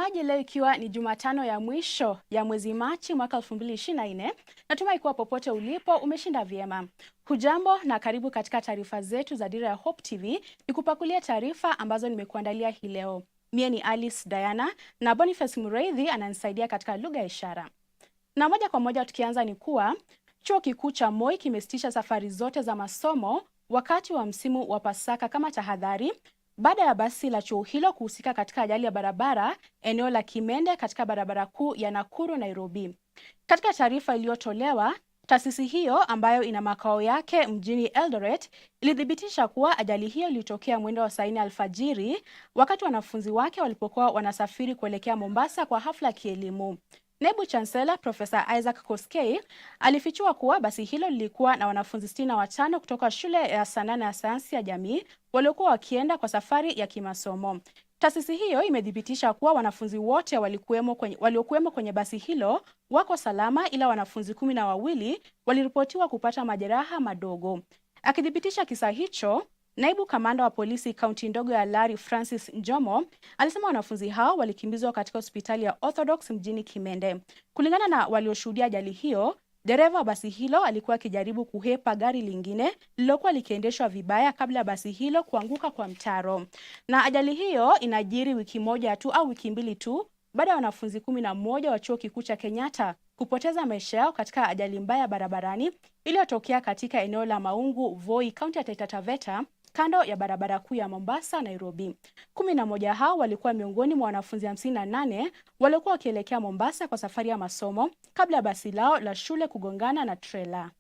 Mtazamaji, leo ikiwa ni Jumatano ya mwisho ya mwezi Machi mwaka 2024, natumai kuwa popote ulipo umeshinda vyema. Hujambo na karibu katika taarifa zetu za Dira ya Hope TV, nikupakulia taarifa ambazo nimekuandalia hii leo. Mie ni Alice Diana na Boniface Mureithi ananisaidia katika lugha ya ishara. Na moja kwa moja tukianza ni kuwa Chuo Kikuu cha Moi kimesitisha safari zote za masomo wakati wa msimu wa Pasaka kama tahadhari baada ya basi la chuo hilo kuhusika katika ajali ya barabara eneo la Kimende katika barabara kuu ya Nakuru Nairobi. Katika taarifa iliyotolewa, taasisi hiyo ambayo ina makao yake mjini Eldoret ilithibitisha kuwa ajali hiyo ilitokea mwendo wa saa 4 alfajiri wakati wanafunzi wake walipokuwa wanasafiri kuelekea Mombasa kwa hafla ya kielimu. Naibu Chancellor Professor Isaac Koskei alifichua kuwa basi hilo lilikuwa na wanafunzi 65 kutoka shule ya sanaa na sayansi ya jamii waliokuwa wakienda kwa safari ya kimasomo. Taasisi hiyo imethibitisha kuwa wanafunzi wote waliokuwemo kwenye basi hilo wako salama, ila wanafunzi 12 waliripotiwa kupata majeraha madogo. Akithibitisha kisa hicho, Naibu Kamanda wa polisi kaunti ndogo ya Lari Francis Njomo alisema wanafunzi hao walikimbizwa katika hospitali ya Orthodox mjini Kimende. Kulingana na walioshuhudia ajali hiyo, dereva wa basi hilo alikuwa akijaribu kuhepa gari lingine lililokuwa likiendeshwa vibaya kabla ya basi hilo kuanguka kwa mtaro. Na ajali hiyo inajiri wiki moja tu au wiki mbili tu baada ya wanafunzi 11 wa Chuo Kikuu cha Kenyatta kupoteza maisha yao katika ajali mbaya barabarani iliyotokea katika eneo la Maungu, Voi, kaunti ya Taita Taveta, kando ya barabara kuu ya Mombasa Nairobi. 11 hao walikuwa miongoni mwa wanafunzi 58 waliokuwa wakielekea Mombasa kwa safari ya masomo kabla ya basi lao la shule kugongana na trela.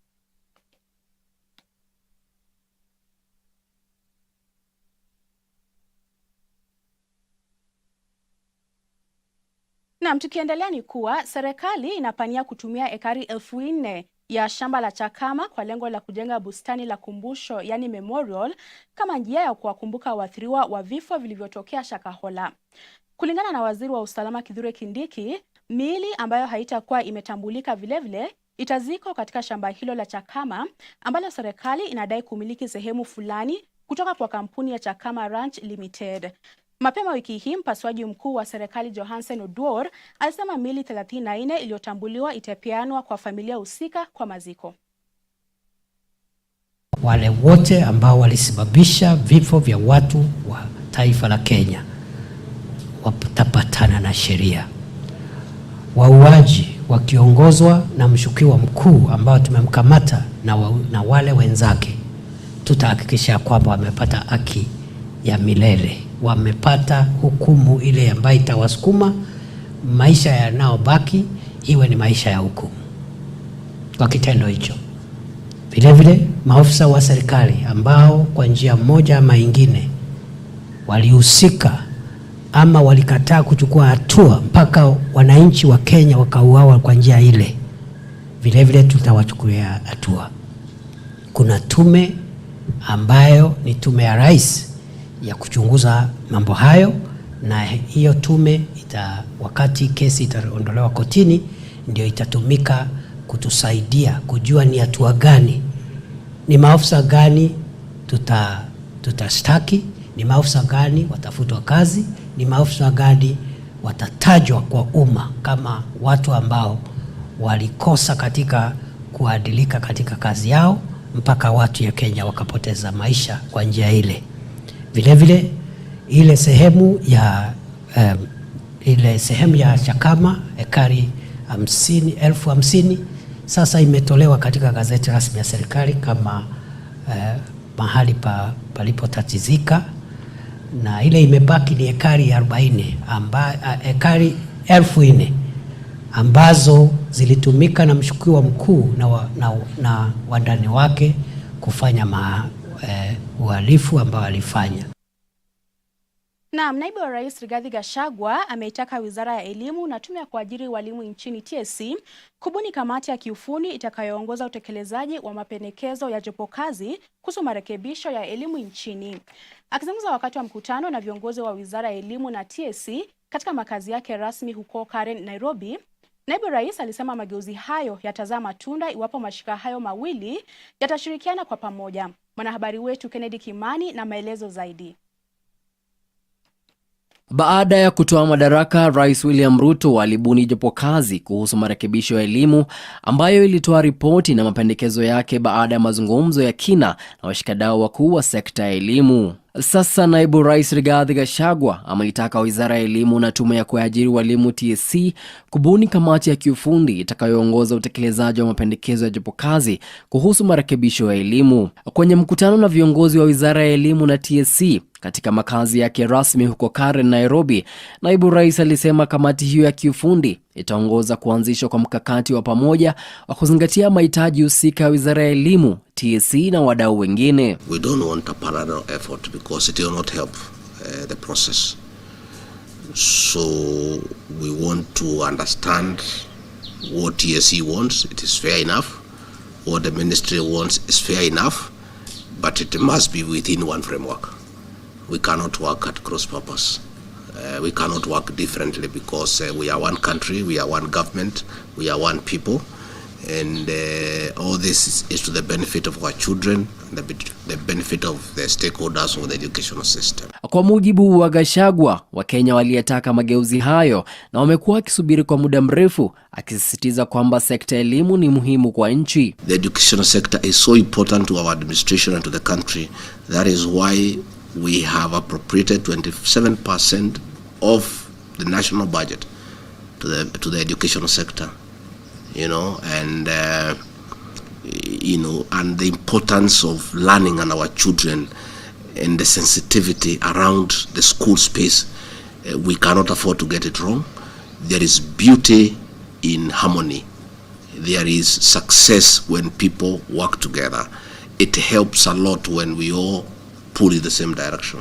Na tukiendelea ni kuwa serikali inapania kutumia ekari 4,000 ya shamba la Chakama kwa lengo la kujenga bustani la kumbusho yani memorial kama njia ya kuwakumbuka waathiriwa wa vifo vilivyotokea Shakahola. Kulingana na Waziri wa Usalama Kithure Kindiki, miili ambayo haitakuwa imetambulika vilevile itazikwa katika shamba hilo la Chakama ambalo serikali inadai kumiliki sehemu fulani kutoka kwa kampuni ya Chakama Ranch Limited. Mapema wiki hii mpasuaji mkuu wa serikali Johansen Oduor alisema miili 34 iliyotambuliwa itapeanwa kwa familia husika kwa maziko. Wale wote ambao walisababisha vifo vya watu wa taifa la Kenya watapatana na sheria. Wauaji wakiongozwa na mshukiwa mkuu ambao tumemkamata na wale wenzake, tutahakikisha kwamba wamepata haki ya milele, wamepata hukumu ile ambayo itawasukuma maisha yanayobaki iwe ni maisha ya hukumu kwa kitendo hicho. Vilevile maafisa wa serikali ambao kwa njia moja ama ingine walihusika ama walikataa kuchukua hatua mpaka wananchi wa Kenya wakauawa kwa njia ile, vilevile tutawachukulia hatua. Kuna tume ambayo ni tume ya rais ya kuchunguza mambo hayo, na hiyo tume wakati kesi itaondolewa kotini ndio itatumika kutusaidia kujua ni hatua gani, ni maafisa gani tutashtaki, ni maafisa gani watafutwa kazi, ni maafisa gani watatajwa kwa umma kama watu ambao walikosa katika kuadilika katika kazi yao mpaka watu ya Kenya wakapoteza maisha kwa njia ile. Vilevile ile sehemu ya Chakama ekari 50,000 sasa imetolewa katika gazeti rasmi ya serikali kama mahali palipotatizika, na ile imebaki ni ekari 40 ekari 4,000 ambazo zilitumika na mshukiwa mkuu na wandani wake kufanya uhalifu ambao alifanya. Naam, Naibu wa Rais Rigathi Gachagua ameitaka Wizara ya Elimu na Tume ya Kuajiri Walimu nchini TSC kubuni kamati ya kiufundi itakayoongoza utekelezaji wa mapendekezo ya jopo kazi kuhusu marekebisho ya elimu nchini. Akizungumza wakati wa mkutano na viongozi wa Wizara ya Elimu na TSC katika makazi yake rasmi huko Karen, Nairobi, Naibu Rais alisema mageuzi hayo yatazaa matunda iwapo mashirika hayo mawili yatashirikiana kwa pamoja. Mwanahabari wetu Kennedy Kimani na maelezo zaidi. Baada ya kutoa madaraka, Rais William Ruto alibuni jopo kazi kuhusu marekebisho ya elimu ambayo ilitoa ripoti na mapendekezo yake baada ya mazungumzo ya kina na washikadau wakuu wa sekta ya elimu. Sasa naibu rais Rigathi Gachagua ameitaka wizara ya elimu na tume ya kuajiri walimu TSC kubuni kamati ya kiufundi itakayoongoza utekelezaji wa mapendekezo ya jopo kazi kuhusu marekebisho ya elimu. Kwenye mkutano na viongozi wa wizara ya elimu na TSC katika makazi yake rasmi huko Karen, Nairobi, naibu rais alisema kamati hiyo ya kiufundi itaongoza kuanzishwa kwa mkakati wa pamoja wa kuzingatia mahitaji husika ya wizara ya elimu, TSC na wadau wengine. We don't want a parallel effort because it will not help the process. So we want to understand what TSC wants. It is fair enough. What the ministry wants is fair enough, but it must be within one framework. We cannot work at cross purpose. We cannot work differently because we are one country, we are one government, we are one people, and all this is to the benefit of our children and the benefit of the stakeholders of the educational system. Kwa mujibu wa Gachagua, Wakenya waliyataka mageuzi hayo na wamekuwa wakisubiri kwa muda mrefu, akisisitiza kwamba sekta ya elimu ni muhimu kwa nchi. The educational sector is so important to our administration and to the country. That is why we have appropriated 27% of the national budget to the educational sector, and and the importance of learning and our children and the sensitivity around the school space. We cannot afford to get it wrong. There is beauty in harmony. There is success when people work together. It helps a lot when we all pull in the same direction.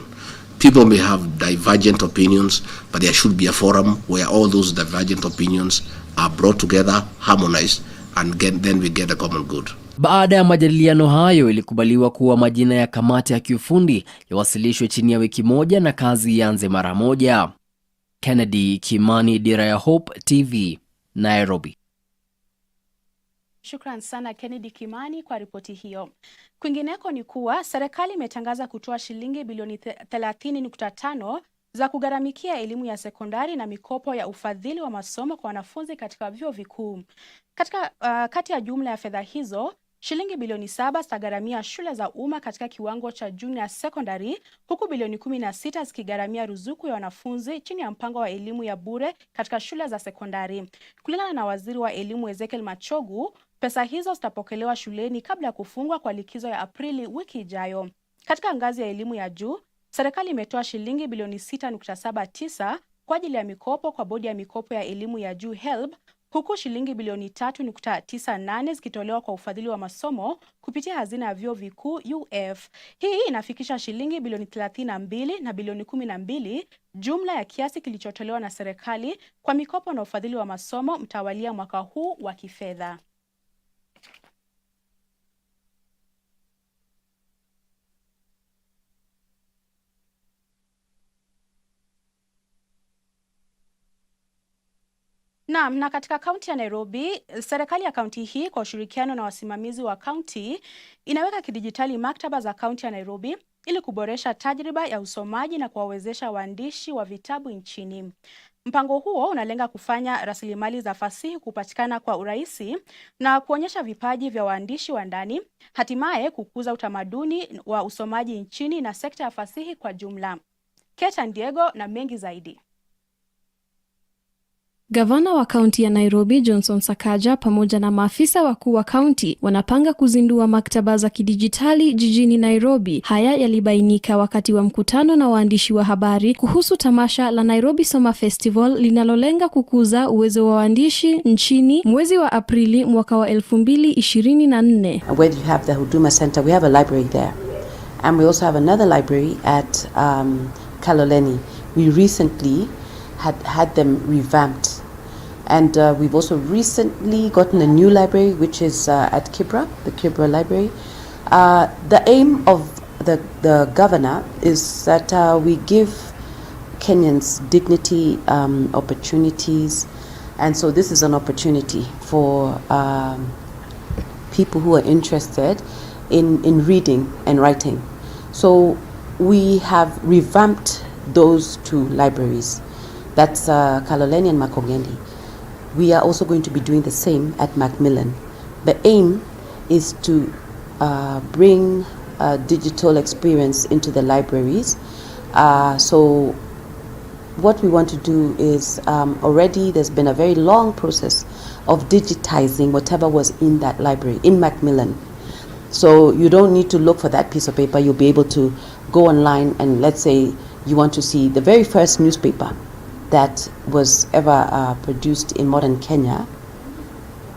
People may have divergent opinions, but there should be a forum where all those divergent opinions are brought together, harmonized, and then we get a common good. Baada ya majadiliano hayo, ilikubaliwa kuwa majina ya kamati ya kiufundi yawasilishwe chini ya wiki moja na kazi ianze mara moja. Kennedy Kimani, Dira ya Hope TV, Nairobi. Shukran sana Kennedy Kimani kwa ripoti hiyo. Kwingineko ni kuwa serikali imetangaza kutoa shilingi bilioni 30.5 za kugharamikia elimu ya sekondari na mikopo ya ufadhili wa masomo kwa wanafunzi katika vyuo vikuu. Kati ya jumla ya fedha hizo, shilingi bilioni 7 zitagharamia shule za umma katika kiwango cha junior secondary, huku bilioni 16 zikigharamia ruzuku ya wanafunzi chini ya mpango wa elimu ya bure katika shule za sekondari. Kulingana na waziri wa elimu Ezekiel Machogu, pesa hizo zitapokelewa shuleni kabla ya kufungwa kwa likizo ya Aprili wiki ijayo. Katika ngazi ya elimu ya juu, serikali imetoa shilingi bilioni 6.79 kwa ajili ya mikopo kwa bodi ya mikopo ya elimu ya juu HELB, huku shilingi bilioni 3.98 zikitolewa kwa ufadhili wa masomo kupitia hazina ya vyuo vikuu UF. Hii inafikisha shilingi bilioni 32 na bilioni 12, jumla ya kiasi kilichotolewa na serikali kwa mikopo na ufadhili wa masomo mtawalia mwaka huu wa kifedha. Na katika kaunti ya Nairobi, serikali ya kaunti hii kwa ushirikiano na wasimamizi wa kaunti inaweka kidijitali maktaba za kaunti ya Nairobi ili kuboresha tajriba ya usomaji na kuwawezesha waandishi wa vitabu nchini. Mpango huo unalenga kufanya rasilimali za fasihi kupatikana kwa urahisi na kuonyesha vipaji vya waandishi wa ndani, hatimaye kukuza utamaduni wa usomaji nchini na sekta ya fasihi kwa jumla. Keta Diego na mengi zaidi. Gavana wa kaunti ya Nairobi Johnson Sakaja pamoja na maafisa wakuu wa kaunti wanapanga kuzindua maktaba za kidijitali jijini Nairobi. Haya yalibainika wakati wa mkutano na waandishi wa habari kuhusu tamasha la Nairobi Summer Festival linalolenga kukuza uwezo wa waandishi nchini mwezi wa Aprili mwaka wa 2024. Where you have the Huduma Center, we have a library there. And we also have another library at Kaloleni. We recently had them revamped. And we've also recently gotten a new library, which is at Kibra, the Kibra Library. The aim of the governor is that we give Kenyans dignity, opportunities. And so this is an opportunity for people who are interested in reading and writing. So we have revamped those two libraries. That's Kaloleni and Makongendi. We are also going to be doing the same at Macmillan. The aim is to bring digital experience into the libraries. So what we want to do is already there's been a very long process of digitizing whatever was in that library in Macmillan. So you don't need to look for that piece of paper. You'll be able to go online and let's say you want to see the very first newspaper that was ever produced in modern Kenya.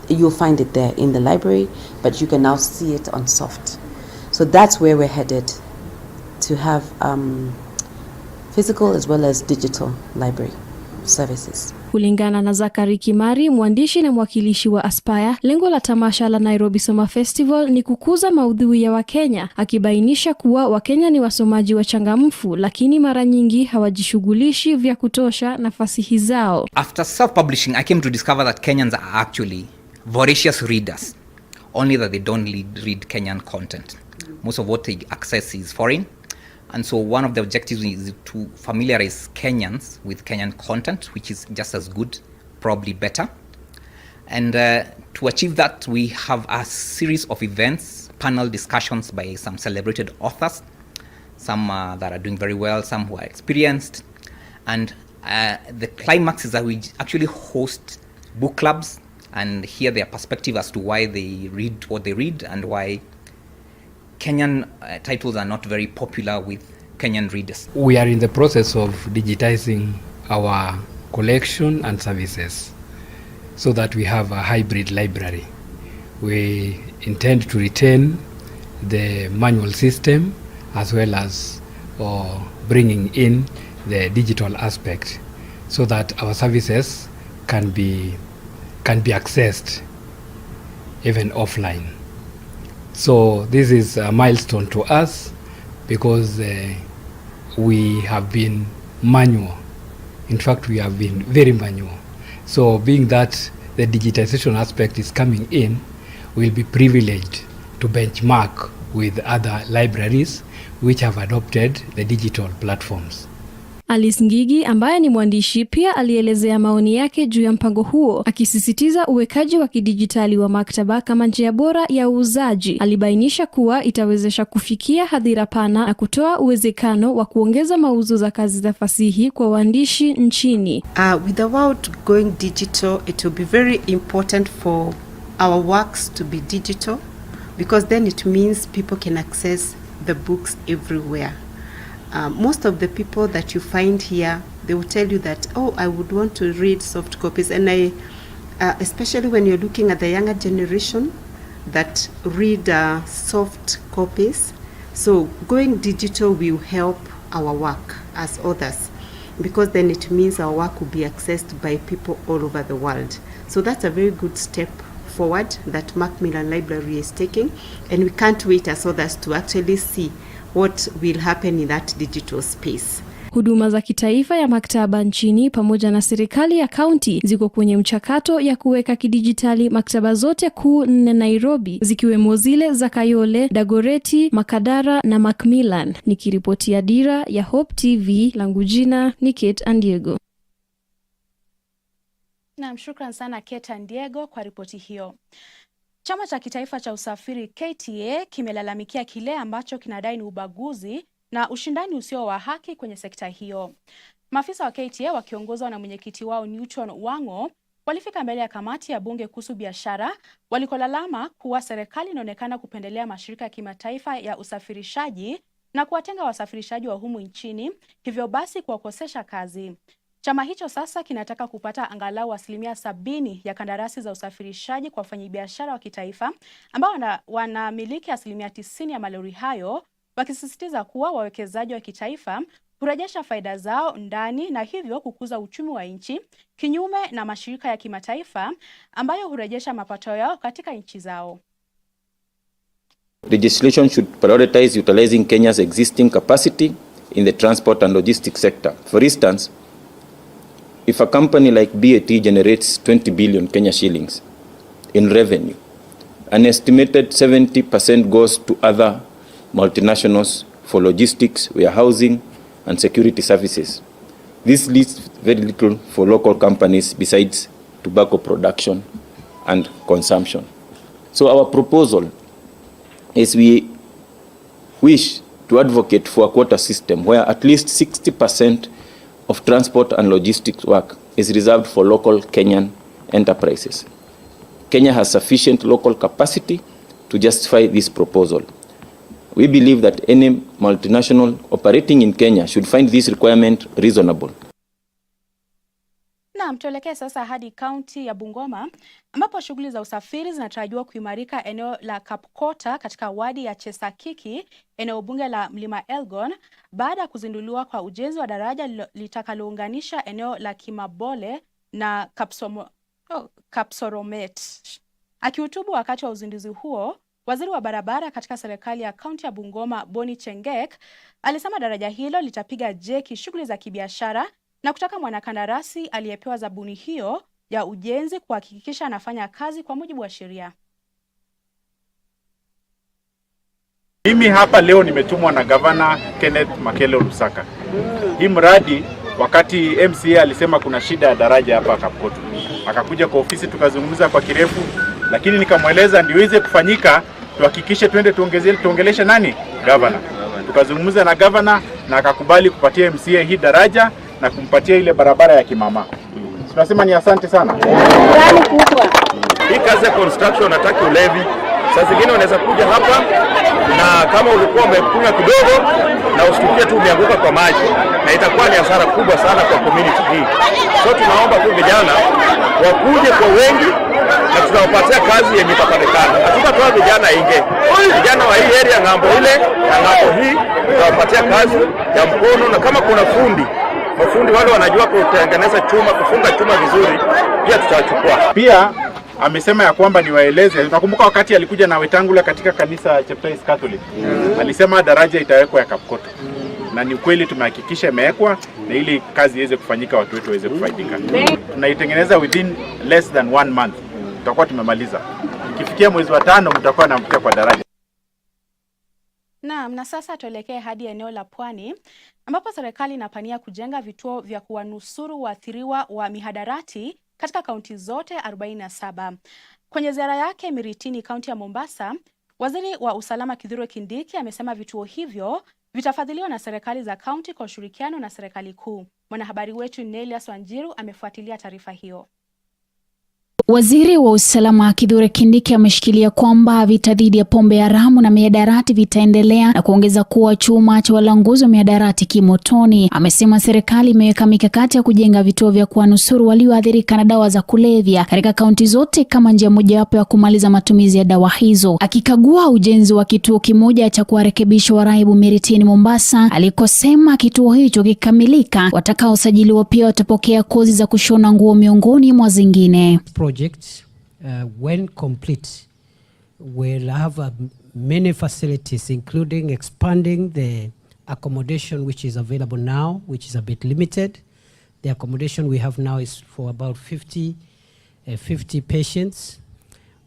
You'll find it there in the library, but you can now see it on soft. So that's where we're headed, to have physical as well as digital library services. Kulingana na Zakari Kimari, mwandishi na mwakilishi wa Aspire, lengo la tamasha la Nairobi Summer Festival ni kukuza maudhui ya Wakenya, akibainisha kuwa Wakenya ni wasomaji wachangamfu, lakini mara nyingi hawajishughulishi vya kutosha na fasihi zao. After self-publishing, I came to discover that Kenyans are actually voracious readers, only that they don't read Kenyan content. Most of what they access is foreign. And so one of the objectives is to familiarize Kenyans with Kenyan content, which is just as good, probably better. And to achieve that, we have a series of events, panel discussions by some celebrated authors, some that are doing very well, some who are experienced. And the climax is that we actually host book clubs and hear their perspective as to why they read what they read and why Kenyan titles are not very popular with Kenyan readers. We are in the process of digitizing our collection and services so that we have a hybrid library. We intend to retain the manual system as well as bringing in the digital aspect so that our services can be accessed even offline. So this is a milestone to us because we have been manual. In fact, we have been very manual. So being that the digitization aspect is coming in, we'll be privileged to benchmark with other libraries which have adopted the digital platforms. Alice Ngigi ambaye ni mwandishi pia alielezea maoni yake juu ya mpango huo, akisisitiza uwekaji wa kidijitali wa maktaba kama njia bora ya uuzaji. Alibainisha kuwa itawezesha kufikia hadhira pana na kutoa uwezekano wa kuongeza mauzo za kazi za fasihi kwa waandishi nchini. With the world going digital, it will be very important for our works to be digital, because then it means people can access the books everywhere. Most of the people that you find here, they will tell you that, oh, I would want to read soft copies. And especially when you're looking at the younger generation that read soft copies. So going digital will help our work as authors, because then it means our work will be accessed by people all over the world. So that's a very good step forward that Macmillan Library is taking. And we can't wait as authors to actually see what will happen in that digital space. Huduma za kitaifa ya maktaba nchini pamoja na serikali ya kaunti ziko kwenye mchakato ya kuweka kidijitali maktaba zote kuu 4 Nairobi, zikiwemo zile za Kayole, Dagoretti, Makadara na Macmillan. Nikiripotia Dira ya Hope TV, langu jina ni Kate Andiego. Na shukran sana Kate Andiego kwa ripoti hiyo. Chama cha kitaifa cha usafiri KTA kimelalamikia kile ambacho kinadai ni ubaguzi na ushindani usio wa haki kwenye sekta hiyo. Maafisa wa KTA wakiongozwa na mwenyekiti wao Newton Wango walifika mbele ya kamati ya bunge kuhusu biashara, walikolalama kuwa serikali inaonekana kupendelea mashirika ya kimataifa ya usafirishaji na kuwatenga wasafirishaji wa humu nchini, hivyo basi kuwakosesha kazi. Chama hicho sasa kinataka kupata angalau 70% ya kandarasi za usafirishaji kwa wafanyabiashara wa kitaifa ambao wanamiliki 90% ya malori hayo, wakisisitiza kuwa wawekezaji wa kitaifa hurejesha faida zao ndani na hivyo kukuza uchumi wa nchi, kinyume na mashirika ya kimataifa ambayo hurejesha mapato yao katika nchi zao. Legislation should prioritize utilizing Kenya's existing capacity in the transport and logistics sector. For instance, if a company like BAT generates 20 billion Kenya shillings in revenue, an estimated 70% goes to other multinationals for logistics, warehousing, and security services. This leaves very little for local companies besides tobacco production and consumption. So our proposal is we wish to advocate for a quota system where at least 60% of transport and logistics work is reserved for local Kenyan enterprises. Kenya has sufficient local capacity to justify this proposal. We believe that any multinational operating in Kenya should find this requirement reasonable. Naam, tuelekee sasa hadi kaunti ya Bungoma ambapo shughuli za usafiri zinatarajiwa kuimarika eneo la Kapkota katika wadi ya Chesakiki, eneo bunge la Mlima Elgon, baada ya kuzinduliwa kwa ujenzi wa daraja litakalounganisha eneo la Kimabole na Kapsoromet. Akihutubu wakati wa uzinduzi huo, waziri wa barabara katika serikali ya kaunti ya Bungoma, Boni Chengek, alisema daraja hilo litapiga jeki shughuli za kibiashara na kutaka mwanakandarasi aliyepewa zabuni hiyo ya ujenzi kuhakikisha anafanya kazi kwa mujibu wa sheria. Mimi hapa leo nimetumwa na Gavana Kenneth Makelo Lusaka. Hii mradi wakati MCA alisema kuna shida ya daraja hapa Kapkoto. Akakuja kwa ofisi tukazungumza kwa kirefu, lakini nikamweleza ndio iweze kufanyika tuhakikishe twende tuongeleshe nani? Gavana. Tukazungumza na gavana na akakubali kupatia MCA hii daraja na kumpatia ile barabara ya kimama. Tunasema ni asante sana. Hii kazi ya construction hataki ulevi. Saa zingine unaweza kuja hapa na kama ulikuwa umekunywa kidogo na usikie tu umeanguka kwa maji, na itakuwa ni hasara kubwa sana kwa community hii. So tunaomba tu vijana wakuje kwa wengi na tunawapatia kazi yenye itapatikana. Hatutatoa vijana inge. Vijana wa hii area ng'ambo ile na ng'ambo hii tutawapatia kazi ya mkono, na kama kuna mafundi wale wanajua kutengeneza chuma, kufunga chuma vizuri, pia tutawachukua. Pia amesema ya kwamba niwaeleze, nakumbuka wakati alikuja na Wetangula katika kanisa Cheptais Catholic. Alisema daraja itawekwa ya Kapkoto. Na ni kweli tumehakikisha imewekwa na ili kazi iweze kufanyika, watu wetu waweze kufaidika. Tunaitengeneza within less than 1 month. Tutakuwa tumemaliza. Ikifikia mwezi wa 5 mtakuwa na mpya kwa daraja. Naam, na sasa tuelekee hadi eneo la Pwani ambapo serikali inapania kujenga vituo vya kuwanusuru waathiriwa wa mihadarati katika kaunti zote 47. Kwenye ziara yake Miritini, kaunti ya Mombasa, waziri wa usalama Kithure Kindiki amesema vituo hivyo vitafadhiliwa na serikali za kaunti kwa ushirikiano na serikali kuu. Mwanahabari wetu Nelias Wanjiru amefuatilia taarifa hiyo. Waziri wa usalama Kithure Kindiki ameshikilia kwamba vita dhidi ya pombe haramu na mihadarati vitaendelea na kuongeza kuwa chuma cha walanguzi wa mihadarati kimotoni. Amesema serikali imeweka mikakati ya kujenga vituo vya kuwanusuru walioathirika na dawa za kulevya katika kaunti zote kama njia mojawapo ya kumaliza matumizi ya dawa hizo. Akikagua ujenzi wa kituo kimoja cha kuwarekebisha waraibu Miritini, Mombasa, alikosema kituo hicho kikamilika, watakaosajiliwa pia watapokea kozi za kushona nguo miongoni mwa zingine. When complete, will have many facilities, including expanding the accommodation which is available now, which is a bit limited. The accommodation we have now is for about 50 patients,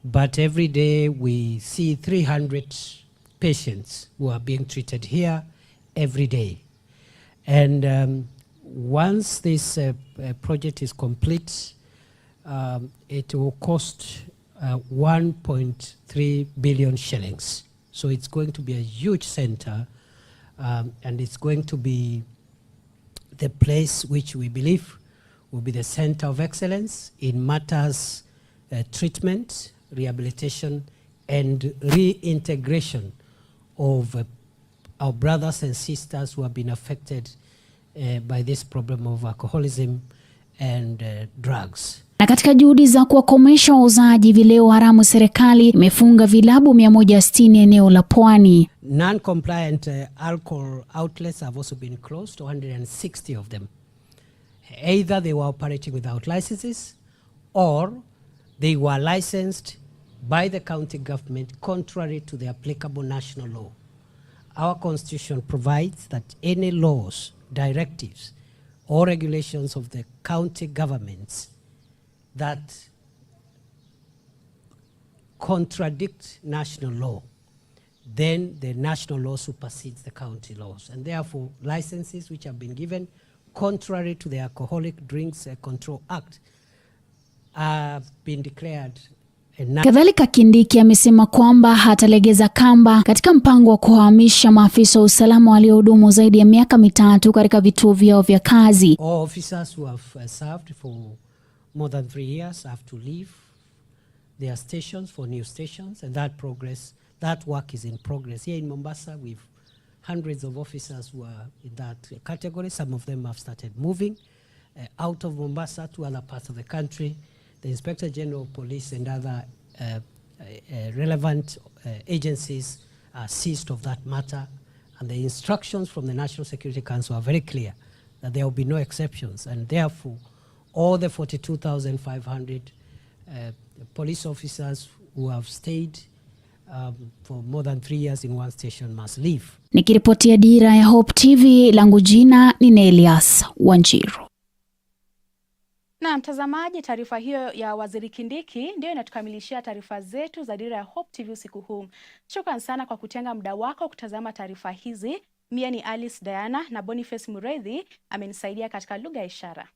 but every day we see 300 patients who are being treated here every day. And once this project is complete, it will cost 1.3 billion shillings. So it's going to be a huge center, and it's going to be the place which we believe will be the center of excellence in matters treatment, rehabilitation, and reintegration of our brothers and sisters who have been affected by this problem of alcoholism and drugs. Na katika juhudi za kuwakomesha wauzaji vileo haramu, serikali imefunga vilabu 160 eneo la Pwani. Non-compliant alcohol outlets have also been closed, 160 of them. Either they were operating without licenses or they were licensed by the county government contrary to the applicable national law. Our constitution provides that any laws, directives, or regulations of the county governments that contradict national law, then the national law supersedes the county laws. And therefore, licenses which have been given contrary to the Alcoholic Drinks Control Act have been declared. Kadhalika, Kindiki amesema kwamba hatalegeza kamba katika mpango wa kuhamisha maafisa wa usalama waliohudumu zaidi ya miaka 3 katika vituo vyao vya kazi. All officers who have served for more than 3 years have to leave their stations for new stations, and that work is in progress. Here in Mombasa, we've hundreds of officers who are in that category. Some of them have started moving out of Mombasa to other parts of the country. The Inspector General of Police and other relevant agencies are seized of that matter, and the instructions from the National Security Council are very clear that there will be no exceptions, and therefore all the 42,500 police officers who have stayed for more than 3 years in one station must leave. Nikiripotia Dira ya Hope TV, langu jina ni Nelias Wanjiru. Na mtazamaji, taarifa hiyo ya Waziri Kindiki ndio inatukamilishia taarifa zetu za Dira ya Hope TV usiku huu. Shukrani sana kwa kutenga muda wako kutazama taarifa hizi. Mie ni Alice Diana na Boniface Mureithi amenisaidia katika lugha ya ishara.